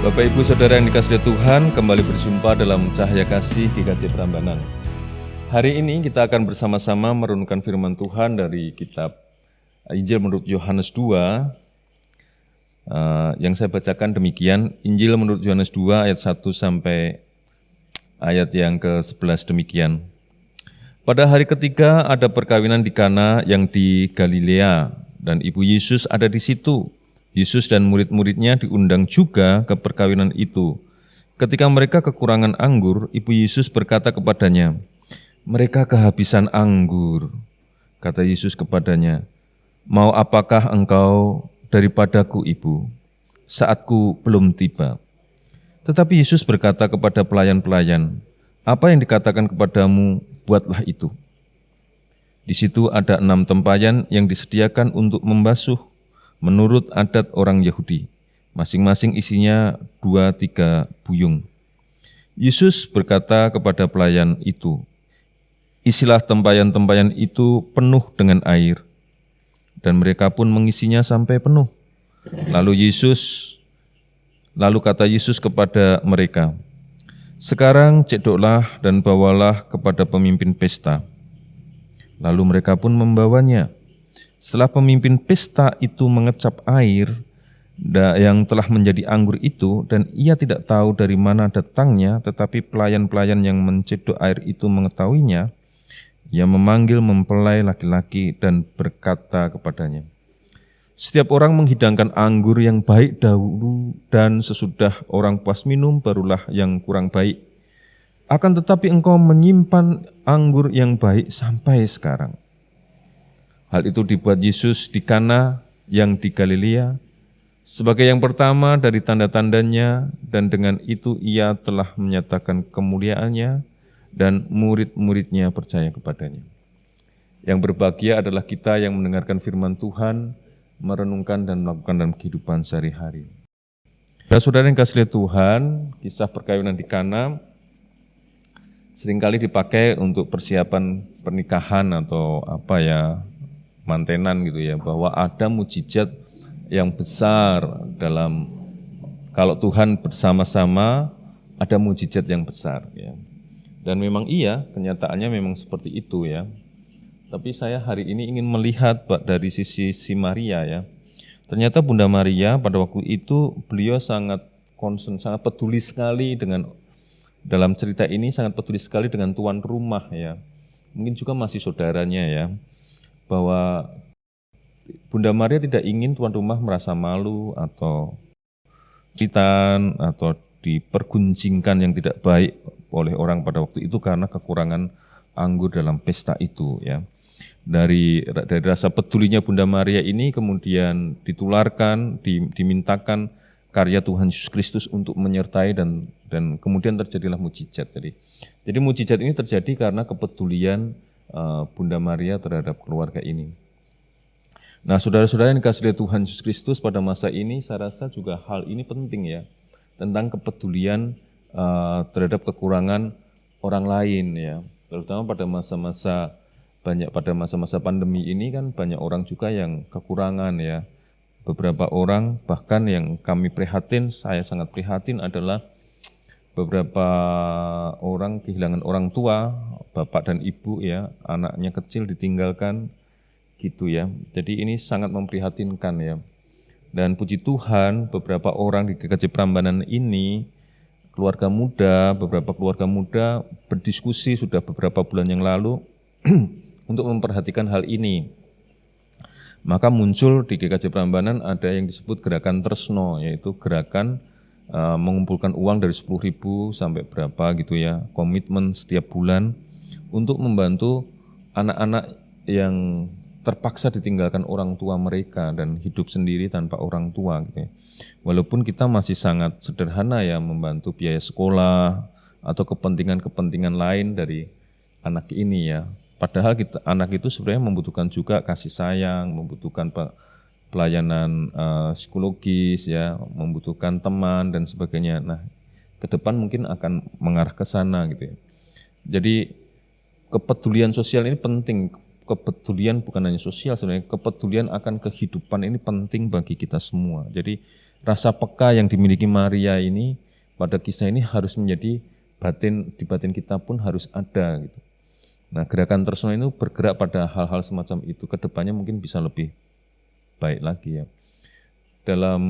Bapak Ibu Saudara yang dikasihi Tuhan, kembali berjumpa dalam Cahaya Kasih GKJ Prambanan. Hari ini kita akan bersama-sama merenungkan firman Tuhan dari kitab Injil menurut Yohanes 2. Yang saya bacakan demikian, Injil menurut Yohanes 2 ayat 1 sampai ayat yang ke-11 demikian. Pada hari ketiga ada perkawinan di Kana yang di Galilea, dan ibu Yesus ada di situ. Yesus dan murid-muridnya diundang juga ke perkawinan itu. Ketika mereka kekurangan anggur, ibu Yesus berkata kepadanya, "Mereka kehabisan anggur." Kata Yesus kepadanya, "Mau apakah engkau daripadaku, ibu? Saatku belum tiba." Tetapi Yesus berkata kepada pelayan-pelayan, "Apa yang dikatakan kepadamu, buatlah itu." Di situ ada 6 tempayan yang disediakan untuk membasuh menurut adat orang Yahudi, masing-masing isinya 2-3 buyung. Yesus berkata kepada pelayan itu, "Isilah tempayan-tempayan itu penuh dengan air." Dan mereka pun mengisinya sampai penuh. Lalu kata Yesus kepada mereka, "Sekarang cedoklah dan bawalah kepada pemimpin pesta." Lalu mereka pun membawanya. Setelah pemimpin pesta itu mengecap air yang telah menjadi anggur itu, dan ia tidak tahu dari mana datangnya, tetapi pelayan-pelayan yang mencedok air itu mengetahuinya, ia memanggil mempelai laki-laki dan berkata kepadanya, "Setiap orang menghidangkan anggur yang baik dahulu, dan sesudah orang puas minum barulah yang kurang baik. Akan tetapi engkau menyimpan anggur yang baik sampai sekarang." Hal itu dibuat Yesus di Kana yang di Galilea sebagai yang pertama dari tanda-tandanya, dan dengan itu ia telah menyatakan kemuliaannya dan murid-muridnya percaya kepadanya. Yang berbahagia adalah kita yang mendengarkan firman Tuhan, merenungkan dan melakukan dalam kehidupan sehari-hari. Saudara yang kasih Tuhan, kisah perkawinan di Kana seringkali dipakai untuk persiapan pernikahan atau mantenan gitu ya, bahwa ada mujizat yang besar dalam kalau Tuhan bersama-sama, ada mujizat yang besar ya. Dan memang iya, kenyataannya memang seperti itu ya. Tapi saya hari ini ingin melihat dari sisi Maria ya. Ternyata Bunda Maria pada waktu itu beliau sangat concern, sangat peduli sekali dengan, dalam cerita ini sangat peduli sekali dengan tuan rumah ya. Mungkin juga masih saudaranya ya. Bahwa Bunda Maria tidak ingin tuan rumah merasa malu atau citan atau diperguncingkan yang tidak baik oleh orang pada waktu itu karena kekurangan anggur dalam pesta itu ya. Dari rasa pedulinya Bunda Maria ini kemudian ditularkan, dimintakan karya Tuhan Yesus Kristus untuk menyertai dan kemudian terjadilah mujizat. Jadi mujizat ini terjadi karena kepedulian Bunda Maria terhadap keluarga ini. Nah, saudara-saudara yang dikasihi Tuhan Yesus Kristus, pada masa ini saya rasa juga hal ini penting ya, tentang kepedulian terhadap kekurangan orang lain ya, terutama pada masa-masa pandemi ini kan banyak orang juga yang kekurangan ya. Beberapa orang bahkan yang kami prihatin, saya sangat prihatin adalah beberapa orang kehilangan orang tua, bapak dan ibu ya, anaknya kecil ditinggalkan gitu ya. Jadi ini sangat memprihatinkan ya. Dan puji Tuhan beberapa orang di GKJ Prambanan ini, beberapa keluarga muda berdiskusi sudah beberapa bulan yang lalu untuk memperhatikan hal ini. Maka muncul di GKJ Prambanan ada yang disebut gerakan Tresno, yaitu gerakan mengumpulkan uang dari 10.000 sampai berapa gitu ya, komitmen setiap bulan untuk membantu anak-anak yang terpaksa ditinggalkan orang tua mereka dan hidup sendiri tanpa orang tua gitu ya. Walaupun kita masih sangat sederhana ya, membantu biaya sekolah atau kepentingan-kepentingan lain dari anak ini ya. Padahal anak itu sebenarnya membutuhkan juga kasih sayang, membutuhkan pelayanan psikologis ya, membutuhkan teman dan sebagainya. Nah, ke depan mungkin akan mengarah ke sana gitu ya. Jadi kepedulian sosial ini penting kepedulian bukan hanya sosial, sebenarnya kepedulian akan kehidupan ini penting bagi kita semua. Jadi rasa peka yang dimiliki Maria ini pada kisah ini harus menjadi di batin kita pun harus ada gitu. Nah, gerakan Tresno itu bergerak pada hal-hal semacam itu. Kedepannya mungkin bisa lebih baik lagi ya. Dalam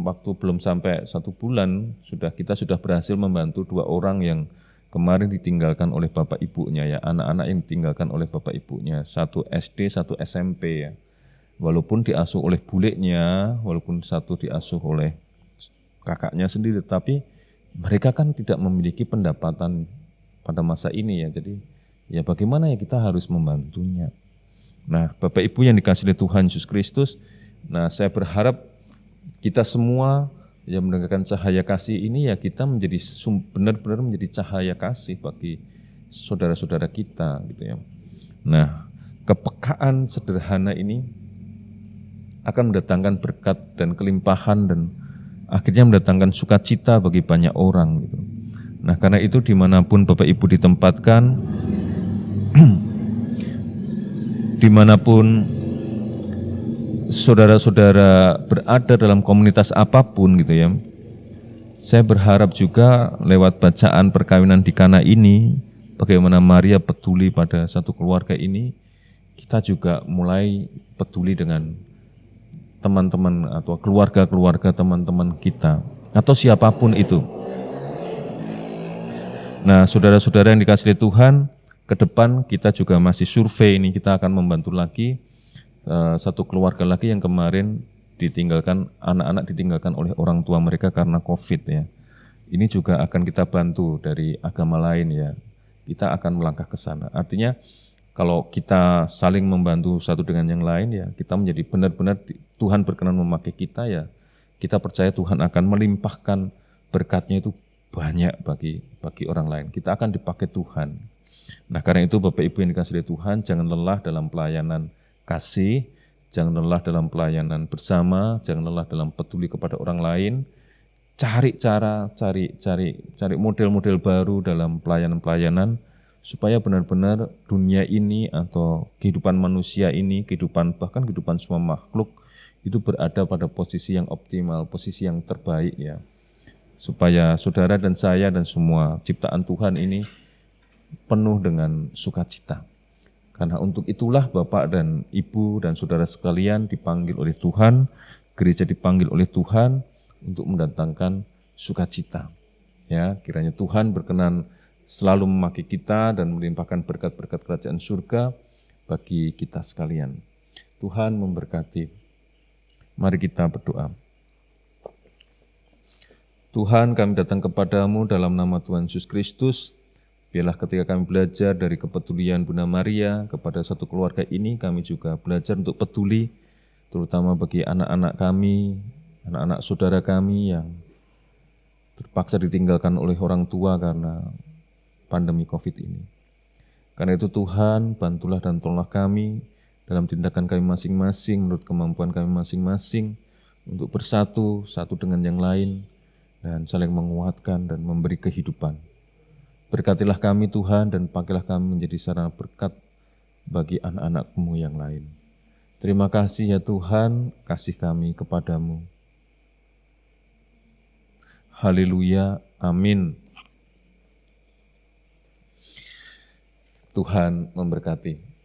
waktu belum sampai 1 bulan kita sudah berhasil membantu 2 orang yang kemarin ditinggalkan oleh bapak ibunya ya, anak-anak yang ditinggalkan oleh bapak ibunya, 1 SD, 1 SMP ya. Walaupun diasuh oleh bulenya, walaupun 1 diasuh oleh kakaknya sendiri, tapi mereka kan tidak memiliki pendapatan pada masa ini ya. Jadi ya bagaimana ya kita harus membantunya. Nah, Bapak Ibu yang dikasihi oleh Tuhan Yesus Kristus, nah saya berharap kita semua yang mendengarkan cahaya kasih ini ya kita menjadi benar-benar menjadi cahaya kasih bagi saudara-saudara kita gitu ya. Nah, kepekaan sederhana ini akan mendatangkan berkat dan kelimpahan dan akhirnya mendatangkan sukacita bagi banyak orang gitu. Nah, karena itu dimanapun Bapak Ibu ditempatkan, dimanapun saudara-saudara berada dalam komunitas apapun gitu ya, saya berharap juga lewat bacaan perkawinan di Kana ini, bagaimana Maria peduli pada satu keluarga ini, kita juga mulai peduli dengan teman-teman atau keluarga-keluarga teman-teman kita, atau siapapun itu. Nah, saudara-saudara yang dikasihi Tuhan, ke depan kita juga masih survei ini, kita akan membantu lagi satu keluarga lagi yang kemarin ditinggalkan, anak-anak ditinggalkan oleh orang tua mereka karena COVID ya. Ini juga akan kita bantu dari agama lain ya. Kita akan melangkah ke sana. Artinya kalau kita saling membantu satu dengan yang lain ya, kita menjadi benar-benar Tuhan berkenan memakai kita ya, kita percaya Tuhan akan melimpahkan berkatnya itu banyak bagi orang lain. Kita akan dipakai Tuhan. Nah, karena itu Bapak Ibu yang dikasihi Tuhan, jangan lelah dalam pelayanan kasih, jangan lelah dalam pelayanan bersama, jangan lelah dalam peduli kepada orang lain. Cari cara, cari model-model baru dalam pelayanan-pelayanan supaya benar-benar dunia ini atau kehidupan manusia ini, bahkan kehidupan semua makhluk itu berada pada posisi yang optimal, posisi yang terbaik ya. Supaya saudara dan saya dan semua ciptaan Tuhan ini penuh dengan sukacita. Karena untuk itulah Bapak dan Ibu dan saudara sekalian dipanggil oleh Tuhan, gereja dipanggil oleh Tuhan untuk mendatangkan sukacita. Ya, kiranya Tuhan berkenan selalu memakai kita dan melimpahkan berkat-berkat kerajaan surga bagi kita sekalian. Tuhan memberkati. Mari kita berdoa. Tuhan, kami datang kepadamu dalam nama Tuhan Yesus Kristus. Biarlah ketika kami belajar dari kepedulian Bunda Maria kepada satu keluarga ini, kami juga belajar untuk peduli, terutama bagi anak-anak kami, anak-anak saudara kami yang terpaksa ditinggalkan oleh orang tua karena pandemi COVID ini. Karena itu Tuhan, bantulah dan tolonglah kami dalam tindakan kami masing-masing, menurut kemampuan kami masing-masing, untuk bersatu satu dengan yang lain, dan saling menguatkan dan memberi kehidupan. Berkatilah kami Tuhan, dan pakailah kami menjadi sarana berkat bagi anak-anak-Mu yang lain. Terima kasih ya Tuhan, kasih kami kepadamu. Haleluya, amin. Tuhan memberkati.